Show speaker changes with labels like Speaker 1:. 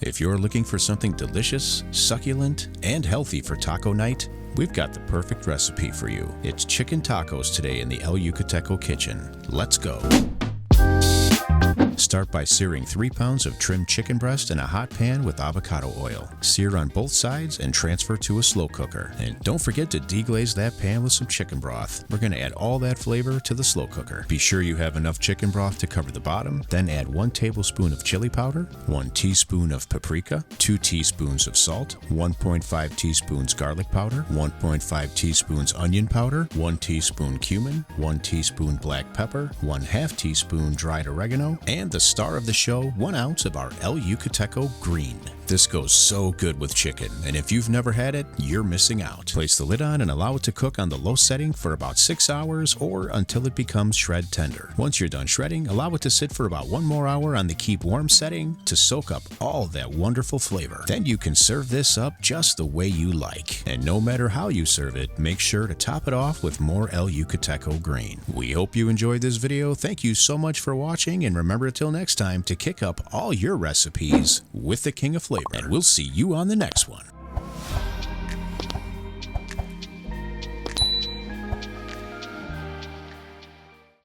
Speaker 1: If you're looking for something delicious, succulent, and healthy for taco night, we've got the perfect recipe for you. It's chicken tacos today in the El Yucateco kitchen. Let's go. Start by searing 3 pounds of trimmed chicken breast in a hot pan with avocado oil. Sear on both sides and transfer to a slow cooker. And don't forget to deglaze that pan with some chicken broth. We're going to add all that flavor to the slow cooker. Be sure you have enough chicken broth to cover the bottom. Then add 1 tablespoon of chili powder, 1 teaspoon of paprika, 2 teaspoons of salt, 1.5 teaspoons garlic powder, 1.5 teaspoons onion powder, 1 teaspoon cumin, 1 teaspoon black pepper, 1/2 teaspoon dried oregano, and the star of the show, 1 ounce of our El Yucateco green. This goes so good with chicken, and if you've never had it, you're missing out. Place the lid on and allow it to cook on the low setting for about 6 hours or until it becomes shred tender. Once you're done shredding, allow it to sit for about 1 more hour on the keep warm setting to soak up all that wonderful flavor. Then you can serve this up just the way you like. And no matter how you serve it, make sure to top it off with more El Yucateco green. We hope you enjoyed this video. Thank you so much for watching, and remember until next time to kick up all your recipes with the King of Flavor. And we'll see you on the next one.